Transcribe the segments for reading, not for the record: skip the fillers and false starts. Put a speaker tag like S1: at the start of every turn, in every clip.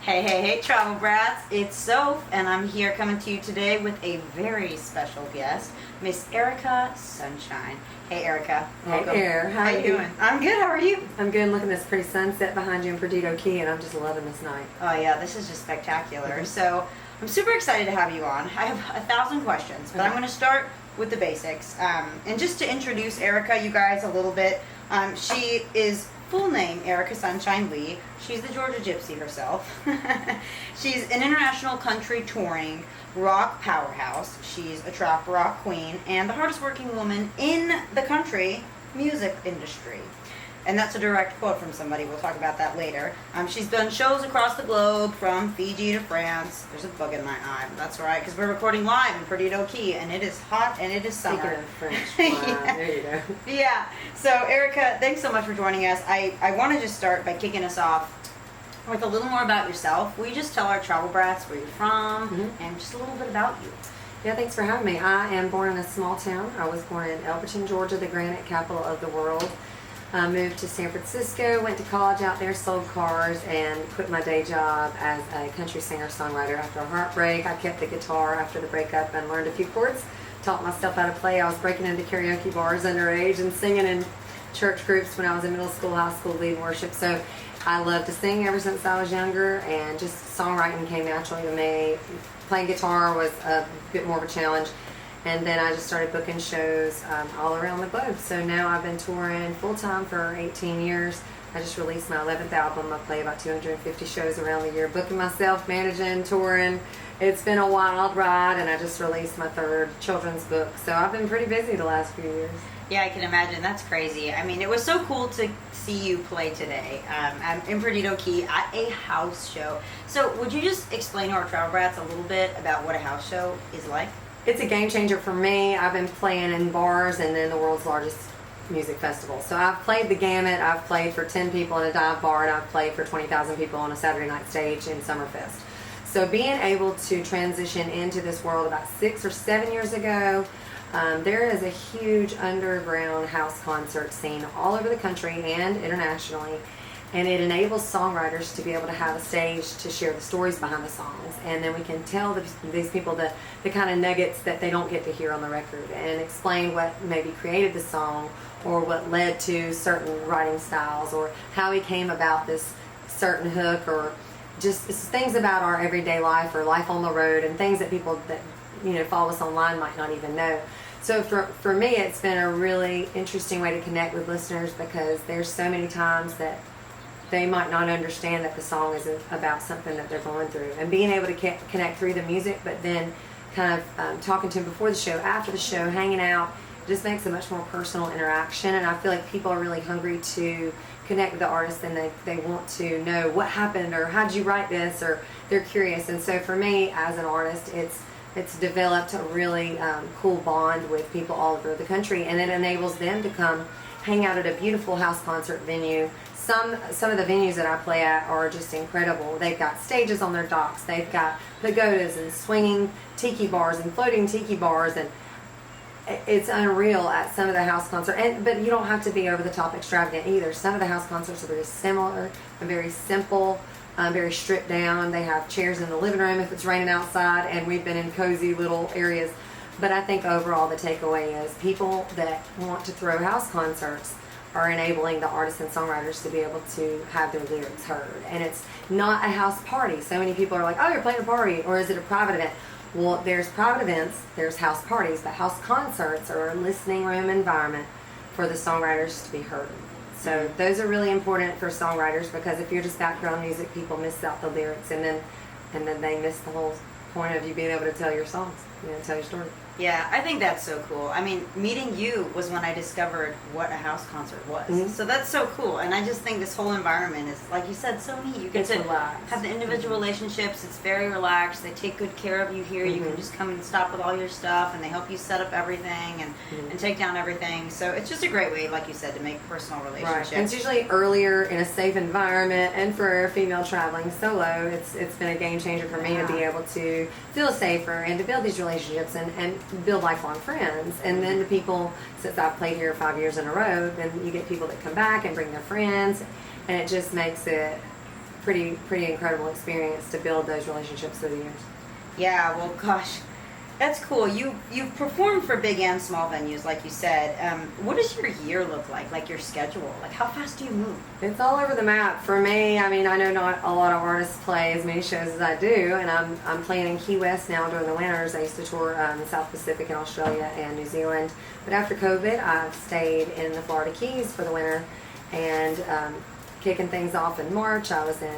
S1: Hey, Travel Brats. It's Soph, and I'm here coming to you today with a very special guest, Miss Erica Sunshine. Hey, Erica. Welcome.
S2: Hey, Air.
S1: How you doing? I'm good. How are you?
S2: I'm good. Looking at this pretty sunset behind you in Perdido Key, and I'm just loving this night.
S1: Oh, yeah, this is just spectacular. So, I'm super excited to have you on. I have 1,000 questions, but I'm going to start with the basics. And just to introduce Erica, you guys, a little bit, she is full name Erica Sunshine Lee. She's the Georgia Gypsy herself. She's an international country touring rock powerhouse. She's a Trop Rock queen and the hardest working woman in the country music industry. And that's a direct quote from somebody. We'll talk about that later. She's done shows across the globe, from Fiji to France. There's a bug in my eye, but that's all right, because we're recording live in Perdido Key, and it is hot and it is summer.
S2: Speaking of French, wow,
S1: Yeah.
S2: there you go.
S1: Yeah. So, Erica, thanks so much for joining us. I want to just start by kicking us off with a little more about yourself. Will you just tell our Travel Brats where you're from and just a little bit about you?
S2: Yeah, thanks for having me. I am born in a small town. I was born in Elberton, Georgia, the granite capital of the world. I moved to San Francisco, went to college out there, sold cars, and quit my day job as a country singer-songwriter after a heartbreak. I kept the guitar after the breakup and learned a few chords, taught myself how to play. I was breaking into karaoke bars underage and singing in church groups when I was in middle school, high school, leading worship. So I loved to sing ever since I was younger, and just songwriting came naturally to me. Playing guitar was a bit more of a challenge. And then I just started booking shows all around the globe. So now I've been touring full-time for 18 years. I just released my 11th album. I play about 250 shows around the year, booking myself, managing, touring. It's been a wild ride, and I just released my 3rd children's book. So I've been pretty busy the last few years.
S1: Yeah, I can imagine. That's crazy. I mean, it was so cool to see you play today in Perdido Key at a house show. So would you just explain to our Travel Brats a little bit about what a house show is like?
S2: It's a game changer for me. I've been playing in bars and then the world's largest music festival. So I've played the gamut. I've played for 10 people in a dive bar, and I've played for 20,000 people on a Saturday night stage in Summerfest. So being able to transition into this world about 6 or 7 years ago, there is a huge underground house concert scene all over the country and internationally. And it enables songwriters to be able to have a stage to share the stories behind the songs. And then we can tell these people the kind of nuggets that they don't get to hear on the record, and explain what maybe created the song, or what led to certain writing styles, or how he came about this certain hook, or just things about our everyday life or life on the road, and things that people that follow us online might not even know. So for me, it's been a really interesting way to connect with listeners, because there's so many times that they might not understand that the song is about something that they're going through. And being able to connect through the music, but then kind of talking to them before the show, after the show, hanging out, just makes a much more personal interaction. And I feel like people are really hungry to connect with the artist, and they want to know what happened, or how'd you write this, or they're curious. And so for me, as an artist, it's developed a really cool bond with people all over the country, and it enables them to come hang out at a beautiful house concert venue. Some of the venues that I play at are just incredible. They've got stages on their docks. They've got pagodas and swinging tiki bars and floating tiki bars, and it's unreal at some of the house concerts. But you don't have to be over the top extravagant either. Some of the house concerts are very similar and very simple, very stripped down. They have chairs in the living room if it's raining outside, and we've been in cozy little areas. But I think overall the takeaway is people that want to throw house concerts are enabling the artists and songwriters to be able to have their lyrics heard. And it's not a house party. So many people are like, oh, you're playing a party, or is it a private event? Well, there's private events, there's house parties, but house concerts are a listening room environment for the songwriters to be heard. So those are really important for songwriters, because if you're just background music, people miss out the lyrics, and then they miss the whole point of you being able to tell your songs, tell your story.
S1: Yeah, I think that's so cool. I mean, meeting you was when I discovered what a house concert was. So that's so cool. And I just think this whole environment is, like you said, so neat. You get to have the individual relationships. It's very relaxed. They take good care of you here. You can just come and stop with all your stuff, and they help you set up everything and take down everything. So it's just a great way, like you said, to make personal relationships.
S2: Right. And it's usually earlier in a safe environment, and for a female traveling solo, it's been a game changer for me to be able to feel safer and to build these relationships and build lifelong friends. And then the people, since I've played here 5 years in a row, then you get people that come back and bring their friends, and it just makes it pretty incredible experience to build those relationships through the years.
S1: Yeah, well, gosh, that's cool. You've performed for big and small venues, like you said. What does your year look like your schedule? Like, how fast do you move?
S2: It's all over the map for me. I mean, I know not a lot of artists play as many shows as I do, and I'm playing in Key West now during the winters. I used to tour the South Pacific in Australia and New Zealand, but after COVID, I've stayed in the Florida Keys for the winter, and kicking things off in March, I was in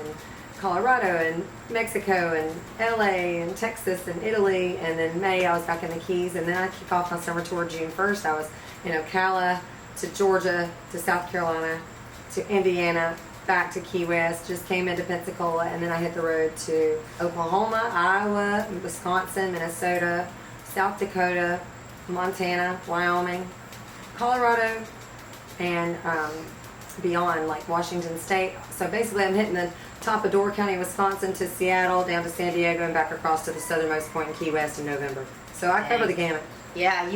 S2: Colorado and Mexico and LA and Texas and Italy, and then May I was back in the Keys, and then I kick off my summer tour June 1st. I was in Ocala to Georgia to South Carolina to Indiana back to Key West, just came into Pensacola, and then I hit the road to Oklahoma, Iowa, Wisconsin, Minnesota, South Dakota, Montana, Wyoming, Colorado, and beyond, like Washington State. So basically I'm hitting the top of Door County, Wisconsin to Seattle, down to San Diego, and back across to the southernmost point in Key West in November. So I cover the gamut.
S1: Yeah,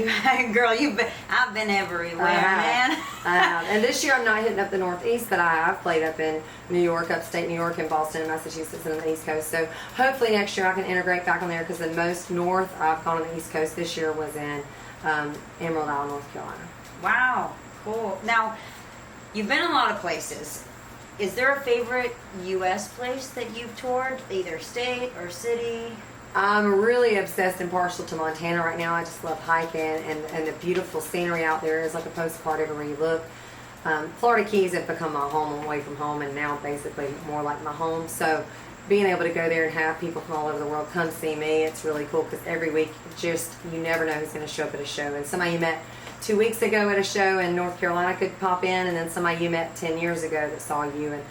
S1: girl, I've been everywhere, man.
S2: And this year I'm not hitting up the Northeast, but I have played up in New York, upstate New York, and Boston, and Massachusetts, and on the East Coast. So hopefully next year I can integrate back on there, because the most north I've gone on the East Coast this year was in Emerald Isle, North Carolina.
S1: Wow, cool. Now, you've been in a lot of places. Is there a favorite U.S. place that you've toured, either state or city?
S2: I'm really obsessed and partial to Montana right now. I just love hiking, and the beautiful scenery out there is like a postcard everywhere you look. Florida Keys have become my home away from home, and now basically more like my home. So being able to go there and have people from all over the world come see me, it's really cool, because every week you never know who's going to show up at a show. And somebody you met 2 weeks ago at a show in North Carolina could pop in, and then somebody you met 10 years ago that saw you. And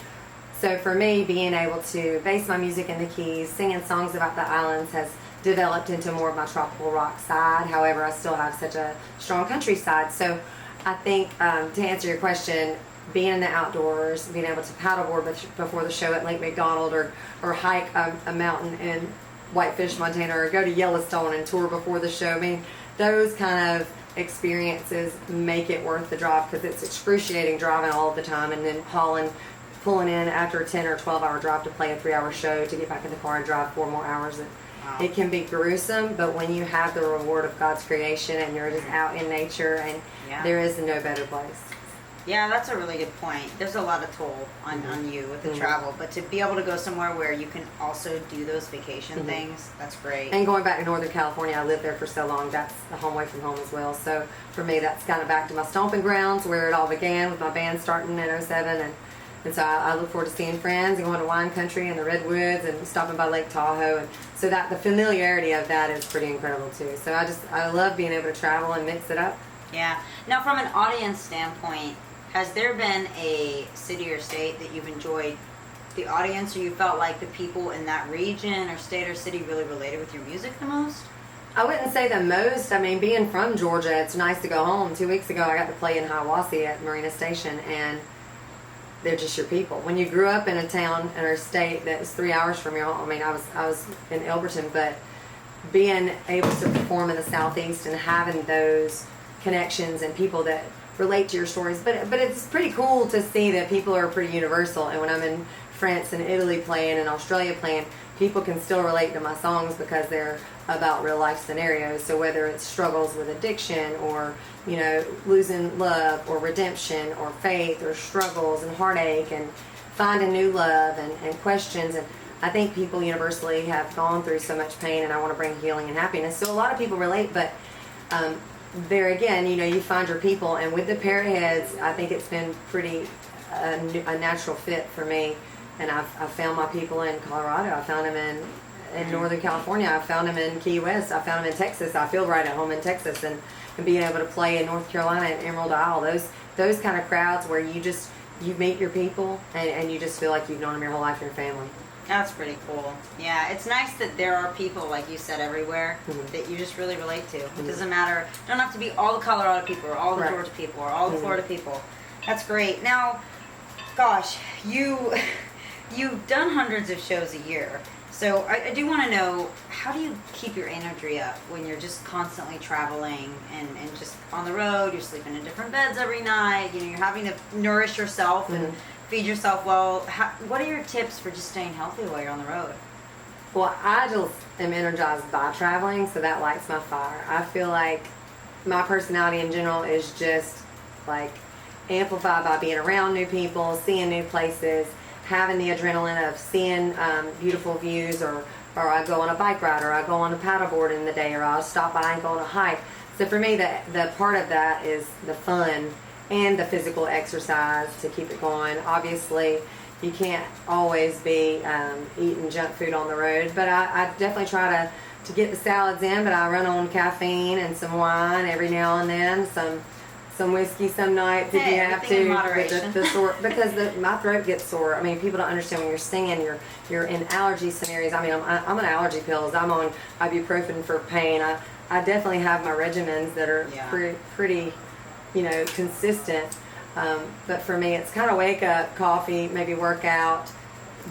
S2: so for me, being able to base my music in the Keys, singing songs about the islands, has developed into more of my tropical rock side. However, I still have such a strong country side. So I think, to answer your question, being in the outdoors, being able to paddleboard before the show at Lake McDonald, or hike a mountain in Whitefish, Montana, or go to Yellowstone and tour before the show. I mean, those kind of experiences make it worth the drive, because it's excruciating driving all the time, and then pulling in after a 10 or 12 hour drive to play a 3-hour show to get back in the car and drive 4 more hours.
S1: Wow.
S2: It can be gruesome, but when you have the reward of God's creation and you're just out in nature, and there is no better place.
S1: Yeah, that's a really good point. There's a lot of toll on you with the travel, but to be able to go somewhere where you can also do those vacation things, that's great.
S2: And going back to Northern California, I lived there for so long, that's a home away from home as well. So for me, that's kind of back to my stomping grounds, where it all began with my band starting in '07, and so I look forward to seeing friends and going to wine country and the redwoods and stopping by Lake Tahoe, and so that the familiarity of that is pretty incredible too. So I love being able to travel and mix it up.
S1: Yeah. Now, from an audience standpoint, has there been a city or state that you've enjoyed the audience, or you felt like the people in that region or state or city really related with your music the most?
S2: I wouldn't say the most. I mean, being from Georgia, it's nice to go home. 2 weeks ago, I got to play in Hiawassee at Marina Station, and they're just your people. When you grew up in a town or a state that was 3 hours from your home, I mean, I was in Elberton, but being able to perform in the Southeast and having those connections and people that relate to your stories, but it's pretty cool to see that people are pretty universal. And when I'm in France and Italy playing and Australia playing, people can still relate to my songs because they're about real life scenarios. So whether it's struggles with addiction, or losing love, or redemption, or faith, or struggles and heartache, and finding new love, and questions, and I think people universally have gone through so much pain, and I want to bring healing and happiness. So a lot of people relate, but there again, you find your people, and with the Parrot Heads, I think it's been pretty a natural fit for me. And I've found my people in Colorado. I found them in Northern California. I found them in Key West. I found them in Texas. I feel right at home in Texas, and being able to play in North Carolina and Emerald Isle. Those kind of crowds where you meet your people, and you just feel like you've known them your whole life, your family.
S1: That's pretty cool. Yeah, it's nice that there are people, like you said, everywhere that you just really relate to. It doesn't matter. It don't have to be all the Colorado people, or all the Georgia people, or all the Florida people. That's great. Now, gosh, you've done hundreds of shows a year. So I do want to know, how do you keep your energy up when you're just constantly traveling and just on the road? You're sleeping in different beds every night. You're having to nourish yourself and feed yourself well. What are your tips for just staying healthy while you're on the road?
S2: Well, I just am energized by traveling, so that lights my fire. I feel like my personality in general is just like amplified by being around new people, seeing new places, having the adrenaline of seeing beautiful views, or I go on a bike ride, or I go on a paddleboard in the day, or I'll stop by and go on a hike. So for me, the part of that is the fun and the physical exercise to keep it going. Obviously, you can't always be eating junk food on the road, but I definitely try to get the salads in, but I run on caffeine and some wine every now and then, some whiskey some nights if you have to.
S1: In moderation.
S2: Because my throat gets sore. I mean, people don't understand when you're singing, you're in allergy scenarios. I mean, I'm on allergy pills. I'm on ibuprofen for pain. I definitely have my regimens that are pretty, consistent. But for me, it's kind of wake up, coffee, maybe work out,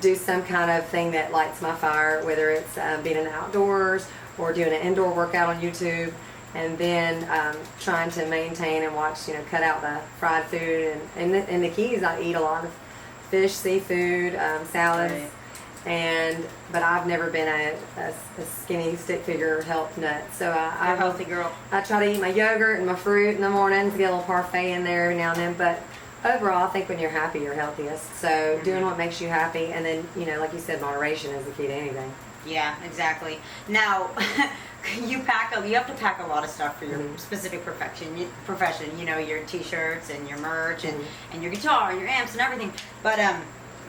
S2: do some kind of thing that lights my fire, whether it's being in the outdoors or doing an indoor workout on YouTube, and then trying to maintain and watch, cut out the fried food. And the key is I eat a lot of fish, seafood, salads.
S1: Right.
S2: But I've never been a skinny stick figure health nut. So
S1: I'm a healthy girl.
S2: I try to eat my yogurt and my fruit in the morning to get a little parfait in there every now and then. But overall, I think when you're happy, you're healthiest. So doing what makes you happy, and then, like you said, moderation is the key to anything.
S1: Yeah, exactly. Now, you have to pack a lot of stuff for your specific profession. Your t-shirts and your merch and your guitar and your amps and everything. But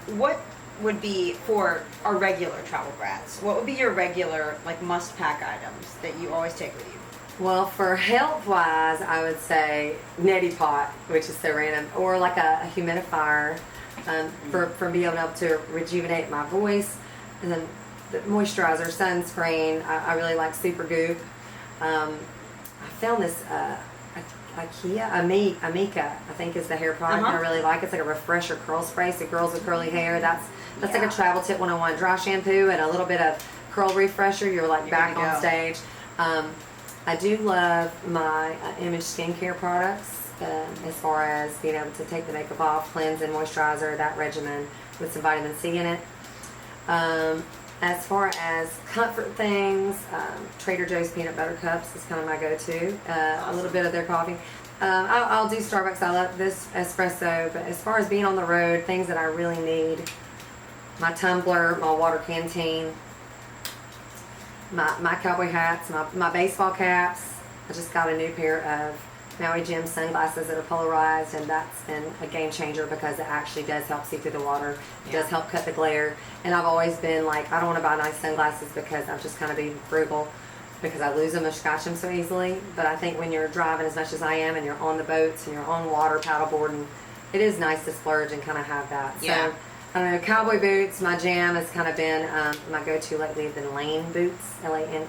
S1: what would be for our regular travel brats? What would be your regular must-pack items that you always take with you?
S2: Well, for health-wise, I would say neti pot, which is so random, or like a humidifier for being able to rejuvenate my voice, and then the moisturizer, sunscreen. I really like Super Goop. I found this Amika, I think is the hair product. I really like it. It's like a refresher curl spray. So girls with curly hair, that's like a travel tip 101. Dry shampoo and a little bit of curl refresher. You're back on stage. I do love my Image skincare products as far as being able to take the makeup off, cleanse and moisturizer, that regimen with some vitamin C in it. As far as comfort things, Trader Joe's peanut butter cups is kind of my go-to. A little bit of their coffee. I'll do Starbucks. I love this espresso. But as far as being on the road, things that I really need: my tumbler, my water canteen, my cowboy hats, my baseball caps. I just got a new pair of Maui Jim sunglasses that are polarized, and that's been a game changer because it actually does help see through the water. It does help cut the glare. And I've always been I don't want to buy nice sunglasses because I'm just kind of being frugal, because I lose them or scratch them so easily. But I think when you're driving as much as I am, and you're on the boats and you're on water paddleboarding, it is nice to splurge and kind of have that.
S1: Yeah.
S2: So I don't know, cowboy boots, my jam has kind of been my go-to lately. The Lane boots, Lane.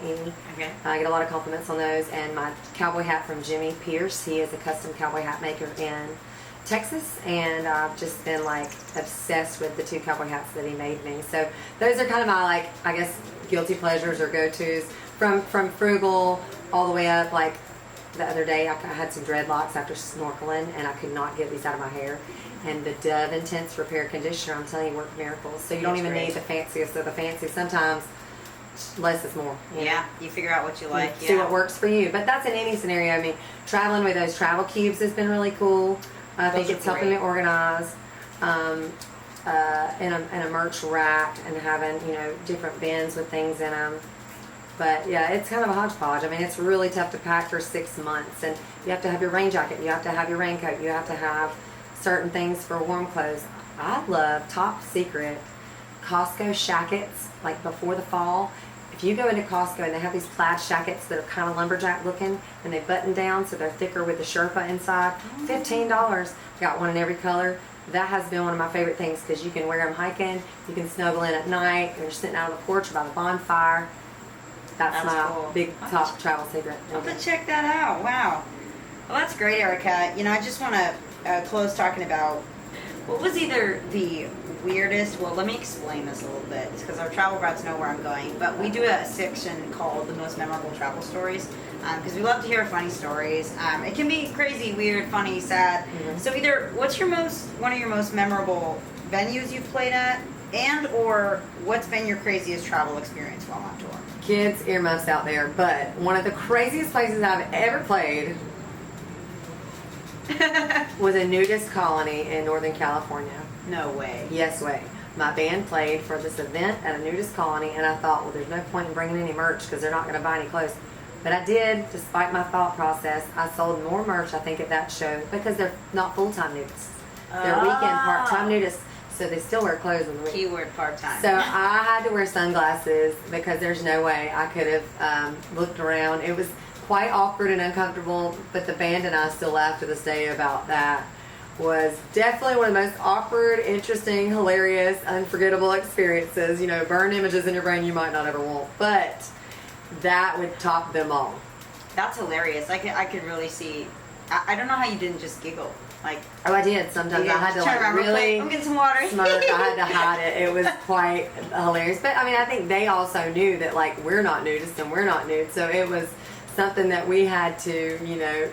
S1: Okay.
S2: I get a lot of compliments on those. And my cowboy hat from Jimmy Pierce. He is a custom cowboy hat maker in Texas, and I've just been obsessed with the 2 cowboy hats that he made me. So those are kind of my I guess guilty pleasures or go-tos from frugal all the way up. The other day, I had some dreadlocks after snorkeling, and I could not get these out of my hair. And the Dove Intense Repair Conditioner, I'm telling you, worked miracles. So you don't even need the fanciest of the fancy. Sometimes less is more.
S1: Yeah, you figure out what you like.
S2: You see what works for you. But that's in any scenario. I mean, traveling with those travel cubes has been really cool. I think it's helping me organize. In a merch rack, and having different bins with things in them. But yeah, it's kind of a hodgepodge. I mean, it's really tough to pack for 6 months, and you have to have your rain jacket, you have to have your raincoat, you have to have certain things for warm clothes. I love, top secret, Costco shackets, before the fall. If you go into Costco and they have these plaid shackets that are kind of lumberjack looking, and they button down so they're thicker with the Sherpa inside, $15. Got one in every color. That has been one of my favorite things because you can wear them hiking, you can snuggle in at night, and you're sitting out on the porch by the bonfire. That's my
S1: cool.
S2: big top travel secret.
S1: I'll have to check that out. Wow. Well, that's great, Erica. I just want to close talking about what was either the weirdest. Well, let me explain this a little bit because our travel brats know where I'm going. But we do a section called the most memorable travel stories because we love to hear funny stories. It can be crazy, weird, funny, sad. So either what's one of your most memorable venues you've played at, and or what's been your craziest travel experience while on tour?
S2: Kids, earmuffs out there, but one of the craziest places I've ever played was a nudist colony in Northern California.
S1: No way.
S2: Yes way. My band played for this event at a nudist colony, and I thought, well, there's no point in bringing any merch because they're not going to buy any clothes. But I did, despite my thought process. I sold more merch, I think, at that show because they're not full-time nudists. They're weekend part-time nudists, so they still wear clothes in the week.
S1: Keyword part-time.
S2: So I had to wear sunglasses because there's no way I could have looked around. It was quite awkward and uncomfortable, but the band and I still laugh to this day about that. Was definitely one of the most awkward, interesting, hilarious, unforgettable experiences. You know, burn images in your brain you might not ever want, but that would top them all.
S1: That's hilarious. I could really see. I don't know how you didn't just giggle. Like,
S2: oh, I did. Sometimes I had to
S1: turn around real
S2: really
S1: quick. I'm getting some water.
S2: smirk. I had to hide it. It was quite hilarious. But I mean, I think they also knew that like we're not nudists and we're not nude, so it was something that we had to, you know,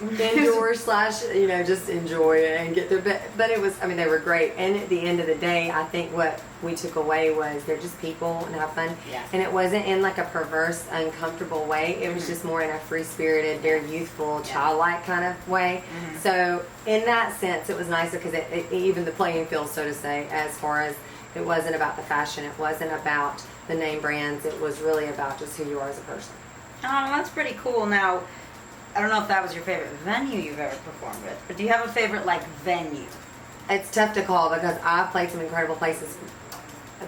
S2: endure slash, you know, just enjoy it and get through. But it was, I mean, they were great. And at the end of the day, I think what we took away was they're just people and have fun.
S1: Yeah.
S2: And it wasn't in like a perverse, uncomfortable way. It was just more in a free-spirited, very youthful, childlike kind of way. So in that sense, it was nice because it even the playing field, so to say, as far as it wasn't about the fashion, it wasn't about the name brands. It was really about just who you are as a person.
S1: Oh, that's pretty cool. Now, I don't know if that was your favorite venue you've ever performed with, but do you have a favorite, like, venue?
S2: It's tough to call because I've played some incredible places.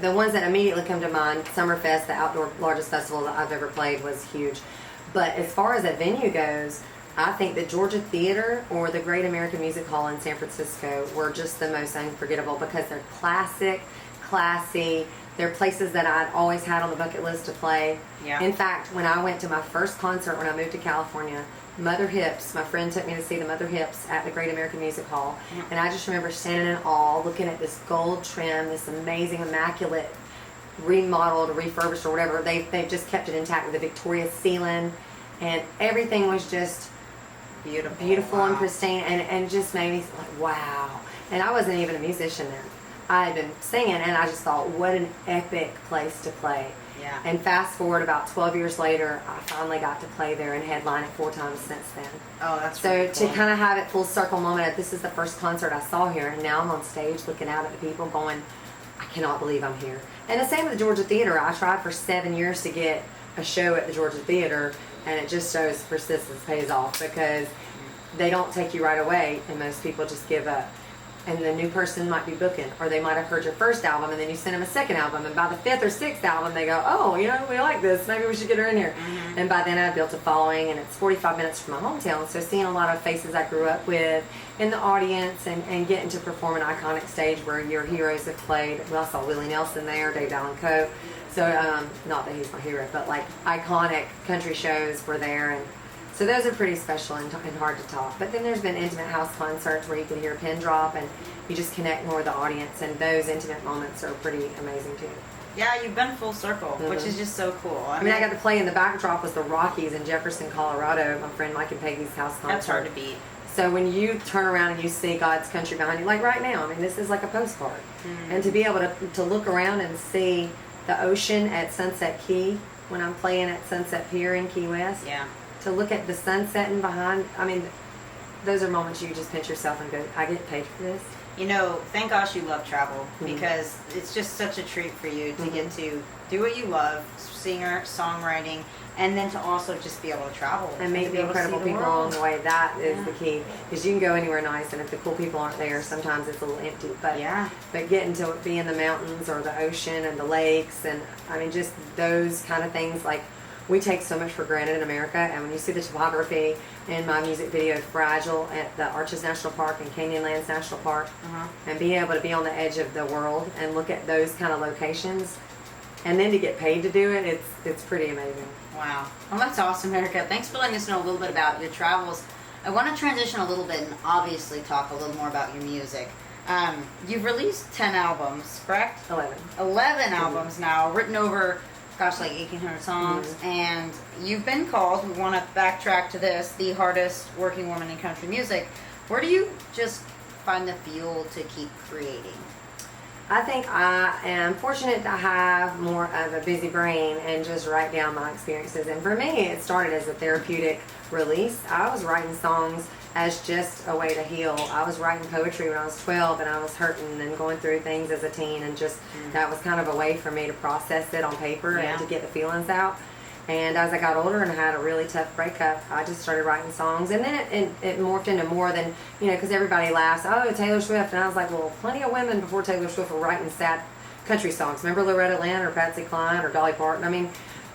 S2: The ones that immediately come to mind, Summerfest, the outdoor largest festival that I've ever played, was huge. But as far as a venue goes, I think the Georgia Theater or the Great American Music Hall in San Francisco were just the most unforgettable because they're classic, classy. They're places that I'd always had on the bucket list to play.
S1: Yeah.
S2: In fact, when I went to my first concert when I moved to California, Mother Hips, my friend took me to see the Mother Hips at the Great American Music Hall. And I just remember standing in awe, looking at this gold trim, this amazing, immaculate, remodeled, refurbished, or whatever. They've just kept it intact with a Victoria ceiling. And everything was just beautiful and pristine. And just made me like, wow. And I wasn't even a musician then. I had been singing, and I just thought, what an epic place to play.
S1: Yeah.
S2: And fast forward about 12 years later, I finally got to play there and headline it 4 times since then.
S1: Oh, that's
S2: so
S1: really cool.
S2: to kind of have it full circle moment of this is the first concert I saw here, and now I'm on stage looking out at the people going, I cannot believe I'm here. And the same with the Georgia Theater. I tried for 7 years to get a show at the Georgia Theater, and it just shows persistence pays off because they don't take you right away, and most people just give up. And the new person might be booking, or they might have heard your first album, and then you send them a second album, and by the 5th or 6th album, they go, oh, you know, we like this, maybe we should get her in here. And by then I've built a following, and it's 45 minutes from my hometown, so seeing a lot of faces I grew up with in the audience, and getting to perform an iconic stage where your heroes have played. Well, I saw Willie Nelson there, Dave Allen Coe, so not that he's my hero, but like iconic country shows were there, and so those are pretty special and hard to top. But then there's been intimate house concerts where you can hear a pin drop and you just connect more with the audience, and those intimate moments are pretty amazing too.
S1: Yeah, you've been full circle, which is just so cool.
S2: I mean, I got to play in the backdrop was the Rockies in Jefferson, Colorado, my friend Mike and Peggy's house concert.
S1: That's hard to beat.
S2: So when you turn around and you see God's country behind you, like right now, I mean, this is like a postcard. And to be able to look around and see the ocean at Sunset Key when I'm playing at Sunset Pier in Key West.
S1: Yeah.
S2: To look at the sun setting behind, I mean, those are moments you just pinch yourself and go, I get paid for this.
S1: You know, thank gosh you love travel because it's just such a treat for you to get to do what you love, singer, songwriting, and then to also just be able to travel.
S2: And meet the incredible people along the way. That is the key. Because you can go anywhere nice, and if the cool people aren't there, sometimes it's a little empty. But but getting to be in the mountains or the ocean and the lakes, and I mean, just those kind of things, like, we take so much for granted in America, and when you see the topography in my music video Fragile at the Arches National Park and Canyonlands National Park, and being able to be on the edge of the world and look at those kind of locations, and then to get paid to do it, it's pretty amazing.
S1: Wow. Well, that's awesome, Erica. Thanks for letting us know a little bit about your travels. I want to transition a little bit and obviously talk a little more about your music. You've released 10 albums, correct? 11 albums now, written over, gosh, like 1,800 songs, and you've been called, we want to backtrack to this, the hardest working woman in country music. Where do you just find the fuel to keep creating?
S2: I think I am fortunate to have more of a busy brain and just write down my experiences. And for me, it started as a therapeutic release. I was writing songs as just a way to heal. I was writing poetry when I was 12 and I was hurting and going through things as a teen, and just that was kind of a way for me to process it on paper and to get the feelings out. And as I got older and had a really tough breakup, I just started writing songs. And then it morphed into more than, because everybody laughs, oh, Taylor Swift. And I was like, well, plenty of women before Taylor Swift were writing sad country songs. Remember Loretta Lynn or Patsy Cline or Dolly Parton? I mean,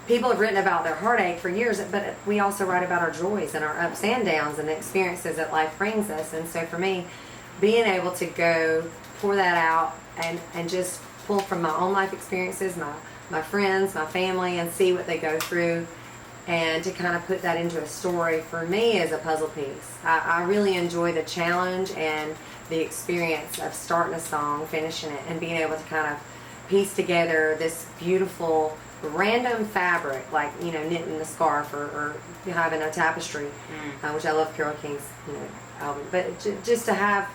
S2: people have written about their heartache for years, but we also write about our joys and our ups and downs and the experiences that life brings us. And so for me, being able to go pour that out and just pull from my own life experiences, my friends, my family, and see what they go through, and to kind of put that into a story, for me is a puzzle piece. I really enjoy the challenge and the experience of starting a song, finishing it, and being able to kind of piece together this beautiful random fabric, like knitting a scarf or having a tapestry, which I love Carole King's album. But just to have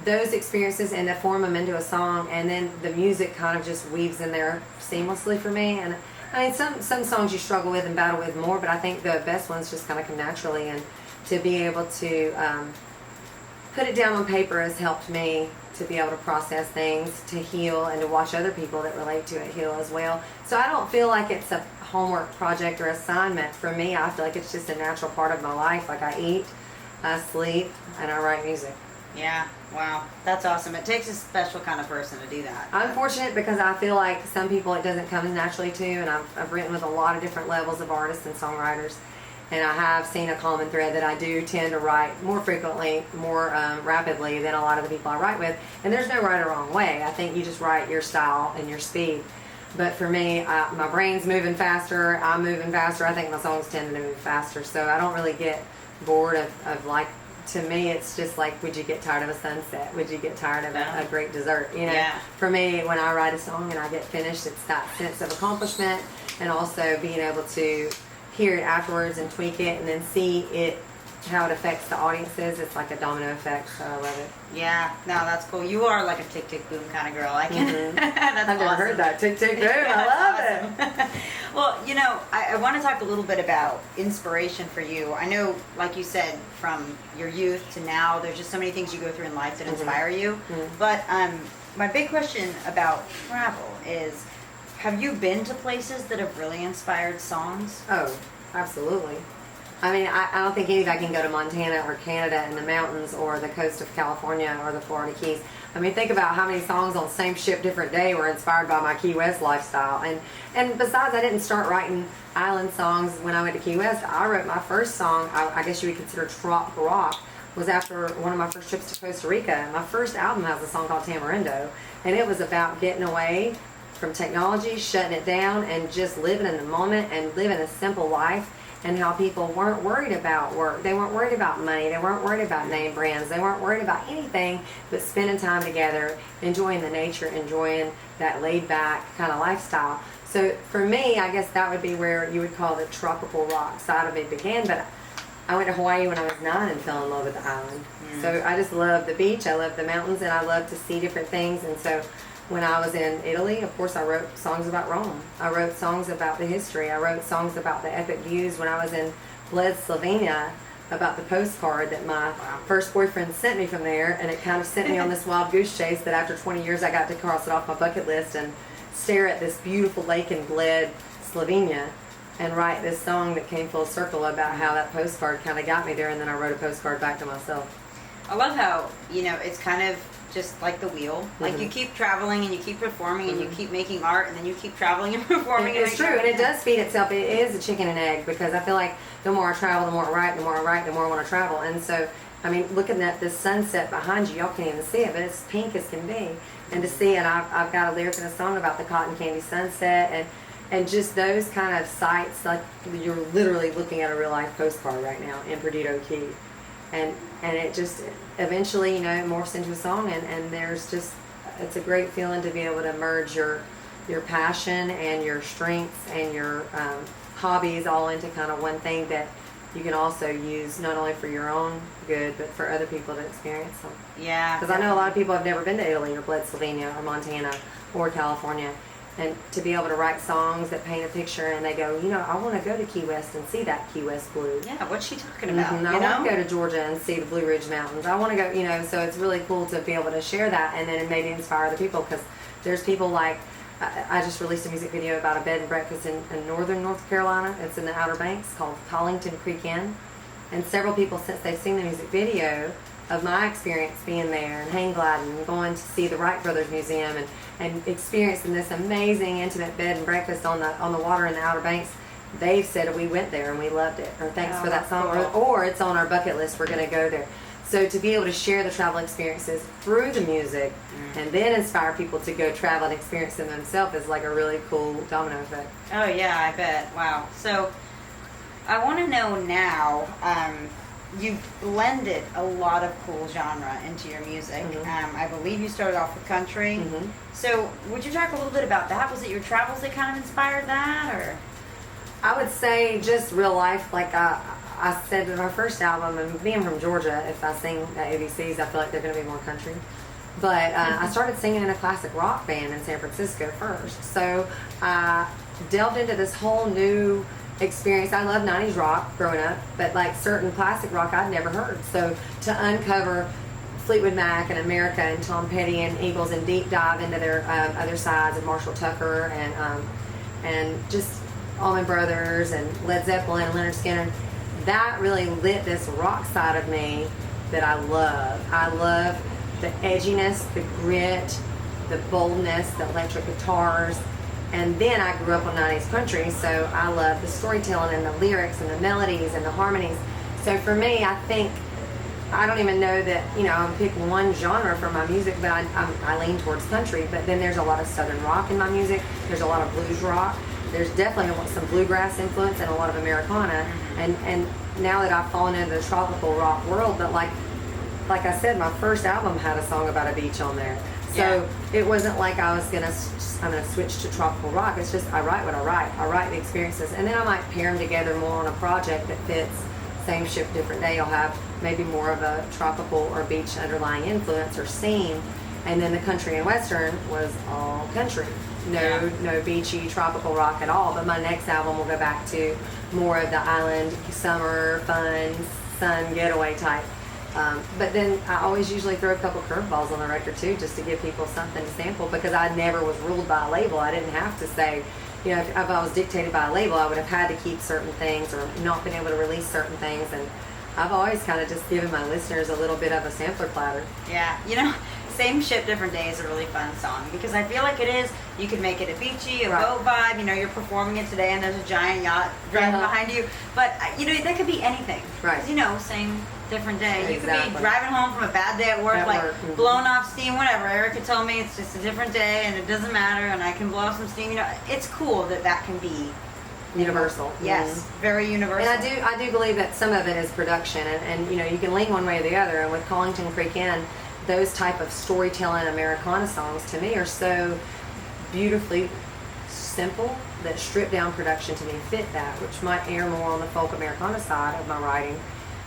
S2: those experiences and to form them into a song, and then the music kind of just weaves in there seamlessly for me. And I mean, some songs you struggle with and battle with more, but I think the best ones just kind of come naturally. And to be able to put it down on paper has helped me to be able to process things, to heal, and to watch other people that relate to it heal as well. So I don't feel like it's a homework project or assignment for me. I feel like it's just a natural part of my life. Like I eat, I sleep, and I write music.
S1: Yeah, wow, that's awesome. It takes a special kind of person to do that.
S2: I'm fortunate because I feel like some people it doesn't come naturally to, and I've written with a lot of different levels of artists and songwriters, and I have seen a common thread that I do tend to write more frequently, more rapidly than a lot of the people I write with. And there's no right or wrong way. I think you just write your style and your speed. But for me, my brain's moving faster, I'm moving faster. I think my songs tend to move faster, so I don't really get bored of like, to me, it's just like, would you get tired of a sunset? Would you get tired of a great dessert?
S1: Yeah.
S2: For me, when I write a song and I get finished, it's that sense of accomplishment, and also being able to hear it afterwards and tweak it and then see it, how it affects the audiences. It's like a domino effect, so I love it.
S1: Yeah, no, that's cool. You are like a tick tick boom kind of girl. I can. That's
S2: I've never
S1: awesome.
S2: heard that. Tick tick boom. I love it.
S1: Well, I want to talk a little bit about inspiration for you. I know, like you said, from your youth to now, there's just so many things you go through in life that inspire you. But my big question about travel is, have you been to places that have really inspired songs?
S2: Oh, absolutely. I mean, I don't think anybody can go to Montana or Canada in the mountains or the coast of California or the Florida Keys. I mean, think about how many songs on Same Ship, Different Day were inspired by my Key West lifestyle. And besides, I didn't start writing island songs when I went to Key West. I wrote my first song, I guess you would consider Trop Rock, was after one of my first trips to Costa Rica. My first album has a song called Tamarindo, and it was about getting away from technology, shutting it down, and just living in the moment and living a simple life. And how people weren't worried about work. They weren't worried about money. They weren't worried about name brands. They weren't worried about anything but spending time together, enjoying the nature, enjoying that laid back kind of lifestyle. So for me, I guess that would be where you would call the tropical rock side of it began. But I went to Hawaii when I was 9 and fell in love with the island. So I just love the beach. I love the mountains, and I love to see different things. And so when I was in Italy, of course, I wrote songs about Rome. I wrote songs about the history. I wrote songs about the epic views. When I was in Bled, Slovenia, about the postcard that my first boyfriend sent me from there, and it kind of sent me on this wild goose chase that after 20 years I got to cross it off my bucket list and stare at this beautiful lake in Bled, Slovenia, and write this song that came full circle about how that postcard kind of got me there, and then I wrote a postcard back to myself.
S1: I love how, it's kind of just like the wheel. Like you keep traveling and you keep performing and you keep making art, and then you keep traveling and performing.
S2: It's true, and it does feed itself. It is a chicken and egg, because I feel like the more I travel, the more I write, the more I write, the more I want to travel. And so, I mean, looking at this sunset behind you, y'all can't even see it, but it's pink as can be. And to see it, I've got a lyric in a song about the cotton candy sunset, and just those kind of sights, like you're literally looking at a real life postcard right now in Perdido Key. And it just eventually, it morphs into a song, and there's just, it's a great feeling to be able to merge your passion and your strengths and your hobbies all into kind of one thing that you can also use not only for your own good, but for other people to experience them.
S1: Yeah.
S2: Because I know a lot of people have never been to Italy or Pennsylvania or Montana or California. And to be able to write songs that paint a picture and they go, I want to go to Key West and see that Key West blue.
S1: Yeah, what's she talking about?
S2: I want to go to Georgia and see the Blue Ridge Mountains. I want to go, so it's really cool to be able to share that and then maybe inspire other people, because there's people like, I just released a music video about a bed and breakfast in northern North Carolina. It's in the Outer Banks called Collington Creek Inn. And several people, since they've seen the music video of my experience being there and hang gliding and going to see the Wright Brothers Museum and experiencing this amazing intimate bed and breakfast on the water in the Outer Banks, they've said we went there and we loved it, or thanks for that song,
S1: cool.
S2: or it's on our bucket list, we're going to go there. So to be able to share the travel experiences through the music and then inspire people to go travel and experience them themselves is like a really cool domino effect.
S1: Oh yeah, I bet. Wow. So I want to know now, you've blended a lot of cool genre into your music. I believe you started off with country. So would you talk a little bit about that? Was it your travels that kind of inspired that, or?
S2: I would say just real life. Like I said in my first album, and being from Georgia, if I sing at ABCs, I feel like they're going to be more country. But I started singing in a classic rock band in San Francisco first. So I delved into this whole new experience. I love 90s rock growing up, but like certain classic rock I'd never heard. So to uncover Fleetwood Mac and America and Tom Petty and Eagles and deep dive into their other sides, and Marshall Tucker and just Allman Brothers and Led Zeppelin and Leonard Skinner, that really lit this rock side of me that I love. I love the edginess, the grit, the boldness, the electric guitars. And then I grew up on 90s country, so I love the storytelling and the lyrics and the melodies and the harmonies. So for me, I think, I don't even know that, I'll pick one genre for my music, but I lean towards country. But then there's a lot of southern rock in my music. There's a lot of blues rock. There's definitely some bluegrass influence and a lot of Americana. And now that I've fallen into the tropical rock world, but like I said, my first album had a song about a beach on there. So it wasn't like I'm gonna switch to tropical rock. It's just I write what I write. I write the experiences, and then I might pair them together more on a project that fits. Same ship, different day. I'll have maybe more of a tropical or beach underlying influence or scene, and then the country and western was all country. No beachy tropical rock at all. But my next album will go back to more of the island, summer, fun, sun getaway type. But then I always usually throw a couple curveballs on the record too, just to give people something to sample, because I never was ruled by a label. I didn't have to say, if I was dictated by a label, I would have had to keep certain things or not been able to release certain things. And I've always kind of just given my listeners a little bit of a sampler platter.
S1: Yeah, Same Ship, Different Day is a really fun song, because I feel like it is, you can make it a beachy, a boat vibe, you're performing it today and there's a giant yacht driving behind you, but that could be anything.
S2: Right.
S1: Same Different Day. You could
S2: Exactly.
S1: be driving home from a bad day at work, blowing off steam, whatever. Erica told me it's just a different day and it doesn't matter and I can blow off some steam. It's cool that can be
S2: Universal.
S1: Yes, very universal.
S2: And I do believe that some of it is production, and you can lean one way or the other. And with Collington Creek Inn, those type of storytelling Americana songs to me are so beautifully simple that stripped down production to me fit that, which might air more on the folk Americana side of my writing.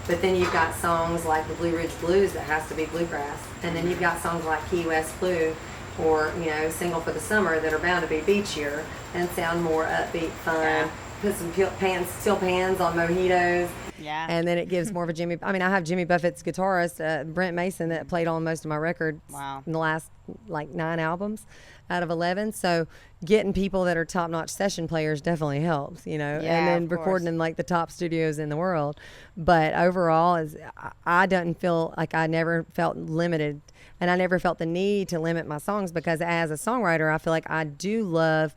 S2: But then you've got songs like the Blue Ridge Blues that has to be bluegrass, and then you've got songs like Key West Blue or Single for the Summer that are bound to be beachier and sound more upbeat, fun.
S1: Yeah.
S2: Put some steel pans on mojitos.
S1: Yeah.
S2: And then it gives more of a I have Jimmy Buffett's guitarist, Brent Mason, that played on most of my records in the last 9 albums out of 11. So getting people that are top-notch session players definitely helps, and then recording in the top studios in the world. But overall, I don't feel like I never felt limited, and I never felt the need to limit my songs, because as a songwriter, I feel like I do love,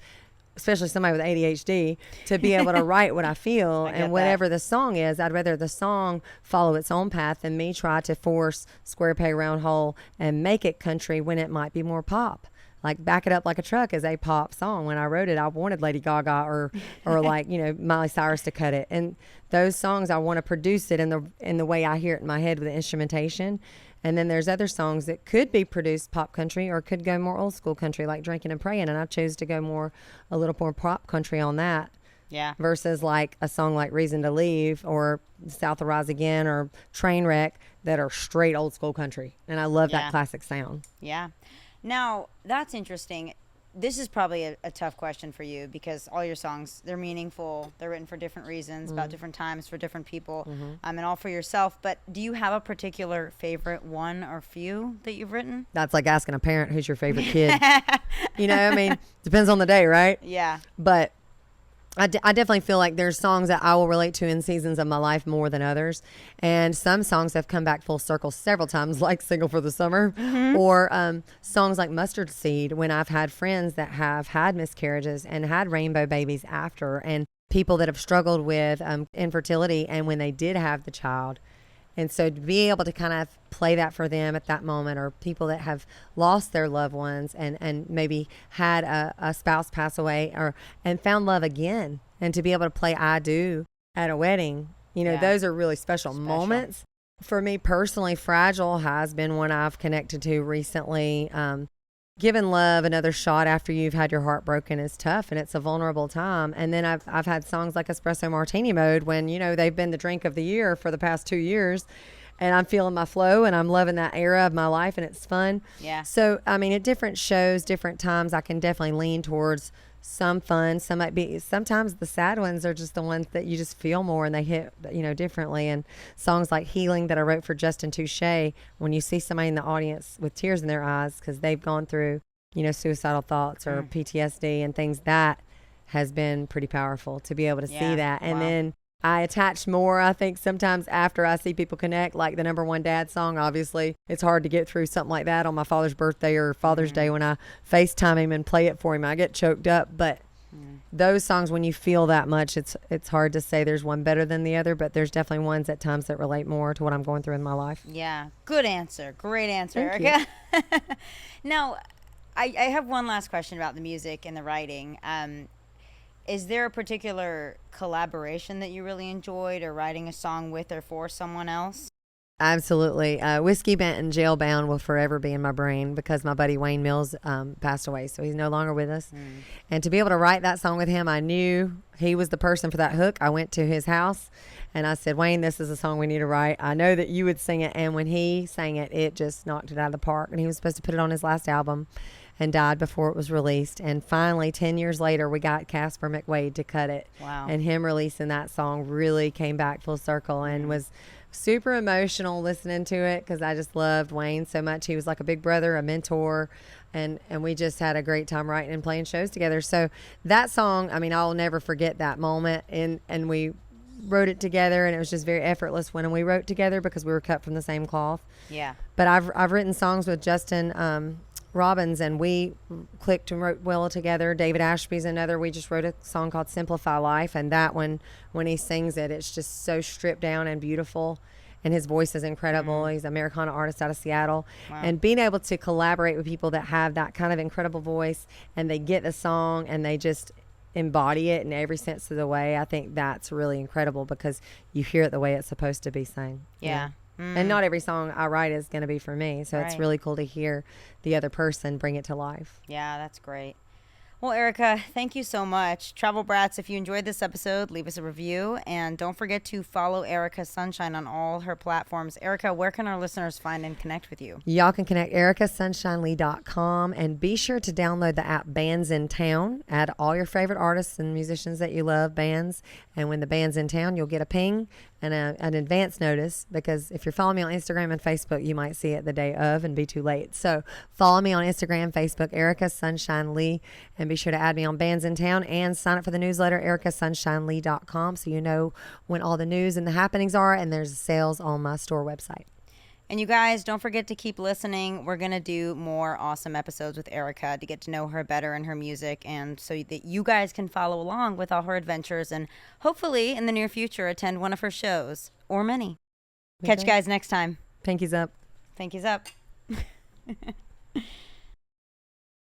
S2: especially somebody with ADHD, to be able to write what I feel. And whatever the song is, I'd rather the song follow its own path than me try to force square peg round hole and make it country when it might be more pop. Like Back It Up Like a Truck is a pop song. When I wrote it, I wanted Lady Gaga or Miley Cyrus to cut it. And those songs, I want to produce it in the way I hear it in my head with the instrumentation. And then there's other songs that could be produced pop country or could go more old school country, like Drinking and Praying. And I chose to go a little more pop country on that.
S1: Yeah.
S2: Versus like a song like Reason to Leave or South will Rise Again or Trainwreck that are straight old school country. And I love that classic sound.
S1: Yeah. Now, that's interesting. This is probably a tough question for you because all your songs, they're meaningful. They're written for different reasons, about different times, for different people, and all for yourself. But do you have a particular favorite one or few that you've written?
S2: That's like asking a parent who's your favorite kid. You know, I mean, depends on the day, right?
S1: Yeah.
S2: But I definitely feel like there's songs that I will relate to in seasons of my life more than others. And some songs have come back full circle several times, like Single for the Summer, or songs like Mustard Seed, when I've had friends that have had miscarriages and had rainbow babies after, and people that have struggled with infertility, and when they did have the child. And so to be able to kind of play that for them at that moment, or people that have lost their loved ones and maybe had a spouse pass away and found love again, and to be able to play I Do at a wedding, you know, those are really special moments. For me personally, Fragile has been one I've connected to recently. Giving love another shot after you've had your heart broken is tough, and it's a vulnerable time. And then I've had songs like Espresso Martini Mode, when, you know, they've been the drink of the year for the past 2 years, and I'm feeling my flow and I'm loving that era of my life, and it's fun.
S1: Yeah.
S2: So, I mean, at different shows, different times, I can definitely lean towards some fun. Some might be, sometimes the sad ones are just the ones that you just feel more and they hit, you know, differently. And songs like Healing that I wrote for Justin Touche, when you see somebody in the audience with tears in their eyes because they've gone through, you know, suicidal thoughts or PTSD and things, that has been pretty powerful to be able to see that. And then I attach more, I think, sometimes after I see people connect, like the Number One Dad song. Obviously, it's hard to get through something like that on my father's birthday or Father's Day when I FaceTime him and play it for him. I get choked up. But those songs, when you feel that much, it's hard to say there's one better than the other, but there's definitely ones at times that relate more to what I'm going through in my life.
S1: Yeah. Good answer. Great answer,
S2: Thank
S1: Erica. Now, I have one last question about the music and the writing. Is there a particular collaboration that you really enjoyed, or writing a song with or for someone else?
S2: Absolutely. Whiskey Bent and Jailbound will forever be in my brain because my buddy Wayne Mills passed away, so he's no longer with us. And to be able to write that song with him, I knew he was the person for that hook. I went to his house and I said, Wayne, this is a song we need to write. I know that you would sing it. And when he sang it, it just knocked it out of the park. And he was supposed to put it on his last album and died before it was released. And finally, 10 years later, we got Casper McWade to cut it.
S1: Wow.
S2: And him releasing that song really came back full circle and was super emotional listening to it because I just loved Wayne so much. He was like a big brother, a mentor, and we just had a great time writing and playing shows together. So that song, I mean, I'll never forget that moment. And we wrote it together, and it was just very effortless when we wrote together because we were cut from the same cloth.
S1: Yeah.
S2: But I've written songs with Justin Robbins, and we clicked and wrote well together. David Ashby's another. We just wrote a song called Simplify Life, and that one, when he sings it, it's just so stripped down and beautiful, and his voice is incredible. He's an Americana artist out of Seattle.
S1: Wow.
S2: And being able to collaborate with people that have that kind of incredible voice, and they get the song and they just embody it in every sense of the way, I think that's really incredible because you hear it the way it's supposed to be sang.
S1: Yeah.
S2: And not every song I write is going to be for me. So it's
S1: Right.
S2: really cool to hear the other person bring it to life.
S1: Yeah, that's great. Well, Erica, thank you so much. Travel Brats, if you enjoyed this episode, leave us a review. And don't forget to follow Erica Sunshine on all her platforms. Erica, where can our listeners find and connect with you?
S2: Y'all can connect ericasunshine.com, and be sure to download the app Bands in Town. Add all your favorite artists and musicians that you love, bands. And when the band's in town, you'll get a ping and an advance notice, because if you're following me on Instagram and Facebook, you might see it the day of and be too late. So follow me on Instagram, Facebook, Erica Sunshine Lee, and be sure to add me on Bands in Town and sign up for the newsletter, ericasunshine.lee.com, so you know when all the news and the happenings are, and there's sales on my store website.
S1: And you guys, don't forget to keep listening. We're going to do more awesome episodes with Erica to get to know her better and her music, and so that you guys can follow along with all her adventures and hopefully in the near future attend one of her shows, or many. Catch you guys next time.
S2: Pinkies up.
S1: Pinkies up.